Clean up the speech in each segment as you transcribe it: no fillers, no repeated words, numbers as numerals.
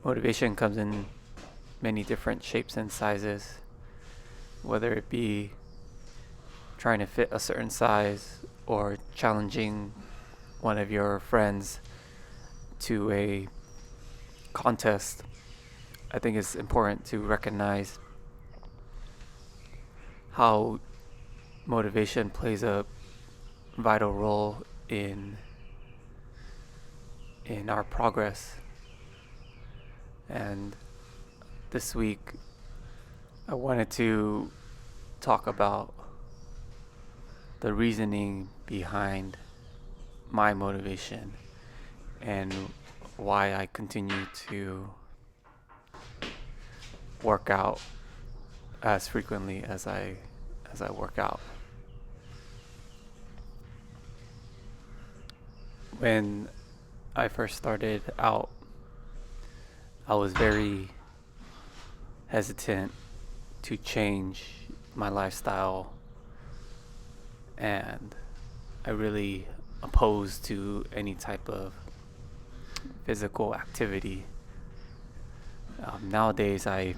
Motivation comes in many different shapes and sizes, whether it be trying to fit a certain size or challenging one of your friends to a contest. I think it's important to recognize how motivation plays a vital role in our progress. And this week, I wanted to talk about the reasoning behind my motivation and why I continue to work out as frequently as I work out. When I first started out, I was very hesitant to change my lifestyle, and I really opposed to any type of physical activity. Nowadays, I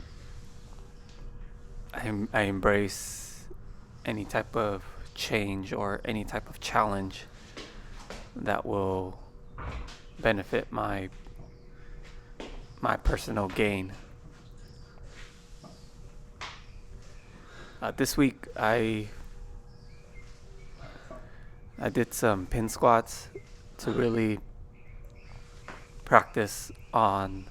embrace any type of change or any type of challenge that will benefit my personal gain. This week I did some pin squats to really practice on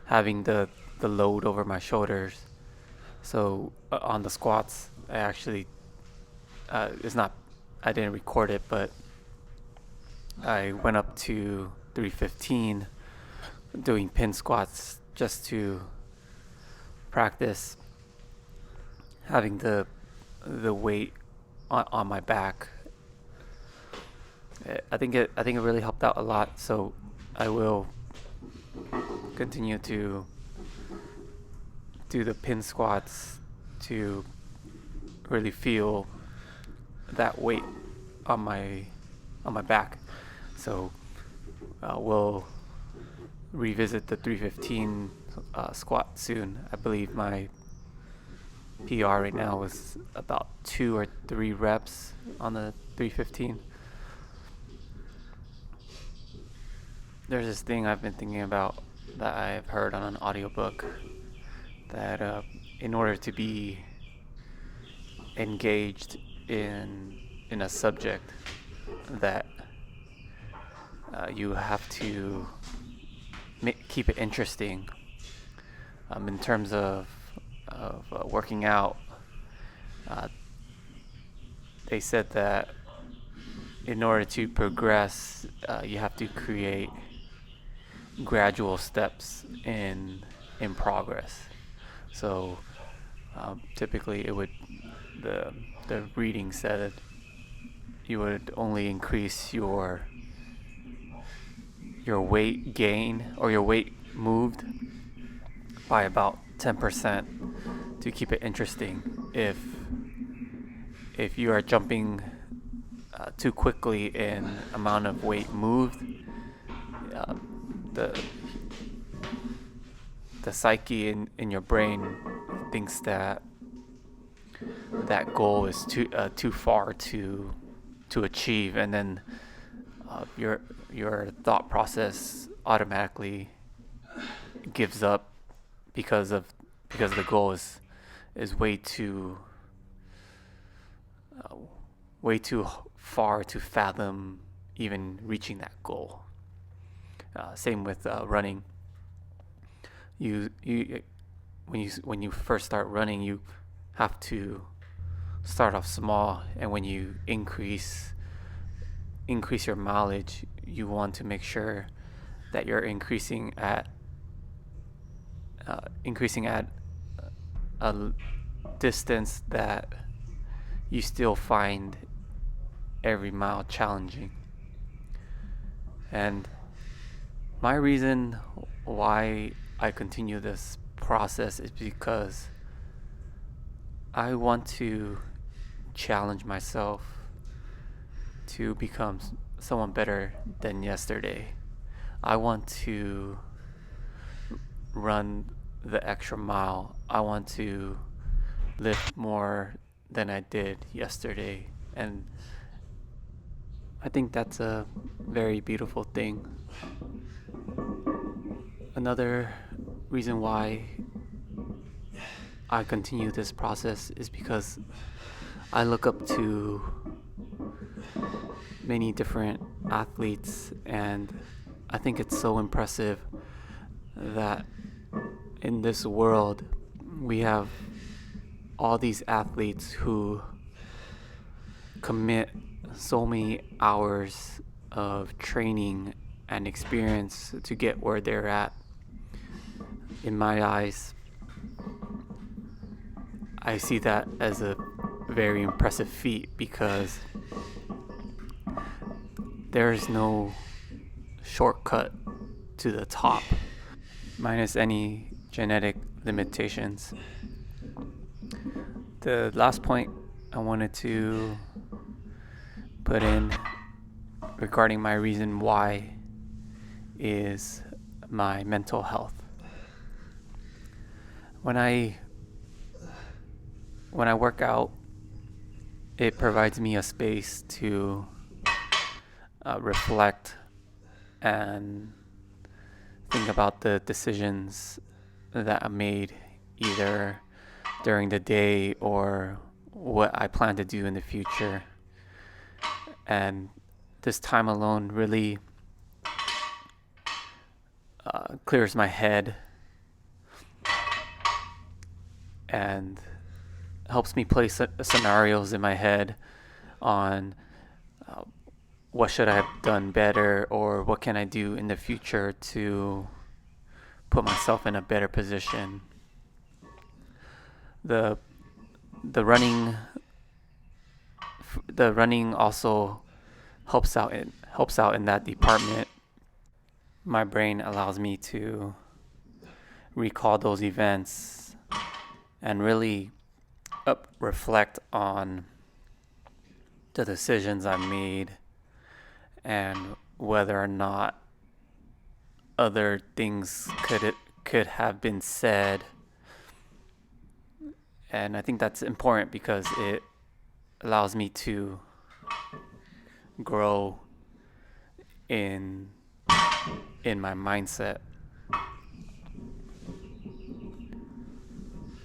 having the load over my shoulders. So on the squats, I actually it's not I didn't record it, but I went up to 315 doing pin squats just to practice having the weight on my back. I think it really helped out a lot. So I will continue to do the pin squats to really feel that weight on my back. So we'll revisit the 315 squat soon. I believe my PR right now is about 2 or 3 reps on the 315. There's this thing I've been thinking about that I've heard on an audiobook that in order to be engaged in a subject, that you have to keep it interesting. In terms of working out, they said that in order to progress, you have to create gradual steps in progress. So typically, the reading said you would only increase your weight gain or your weight moved by about 10% to keep it interesting. If you are jumping too quickly in amount of weight moved, the psyche in your brain thinks that goal is too far to achieve, and then your thought process automatically gives up because the goal is way too far to fathom even reaching that goal. Same with running. You when you first start running, you have to start off small, and when you increase your mileage, you want to make sure that you're increasing at a distance that you still find every mile challenging. And my reason why I continue this process is because I want to challenge myself to become someone better than yesterday. I want to run the extra mile. I want to lift more than I did yesterday. And I think that's a very beautiful thing. Another reason why I continue this process is because I look up to many different athletes, and I think it's so impressive that in this world we have all these athletes who commit so many hours of training and experience to get where they're at. In my eyes, I see that as a very impressive feat because there's no shortcut to the top, minus any genetic limitations. The last point I wanted to put in regarding my reason why is my mental health. When I work out, it provides me a space to reflect and think about the decisions that I made either during the day or what I plan to do in the future. And this time alone really clears my head and helps me place scenarios in my head on what should I have done better or what can I do in the future to put myself in a better position. The running also helps out in that department. My brain allows me to recall those events and really reflect on the decisions I made and whether or not other things could have been said. And I think that's important because it allows me to grow in my mindset.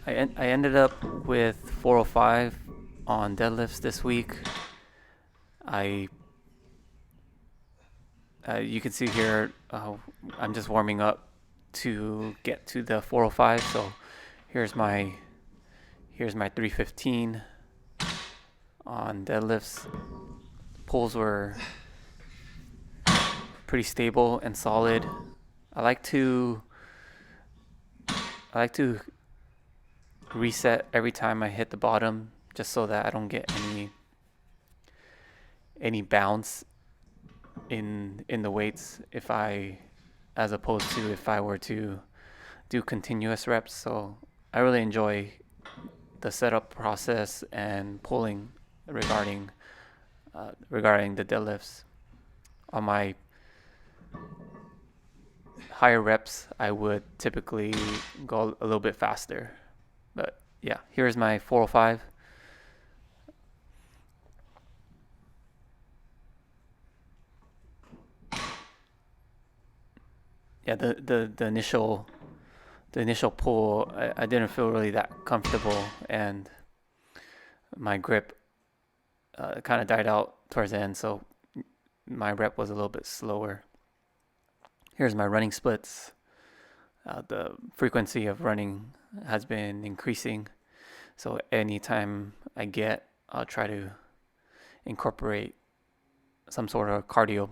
I ended up with 405 on deadlifts this week. You can see here, I'm just warming up to get to the 405. So here's my 315 on deadlifts. Pulls were pretty stable and solid. I like to reset every time I hit the bottom, just so that I don't get any bounce in the weights as opposed to if I were to do continuous reps. So I really enjoy the setup process and pulling regarding the deadlifts. On my higher reps, I would typically go a little bit faster. But yeah, here's my 405. Yeah, the initial pull, I didn't feel really that comfortable, and my grip kind of died out towards the end, so my rep was a little bit slower. Here's my running splits. The frequency of running has been increasing, so anytime I'll try to incorporate some sort of cardio.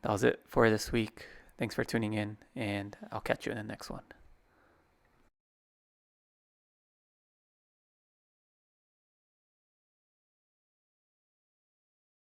That was it for this week. Thanks for tuning in, and I'll catch you in the next one.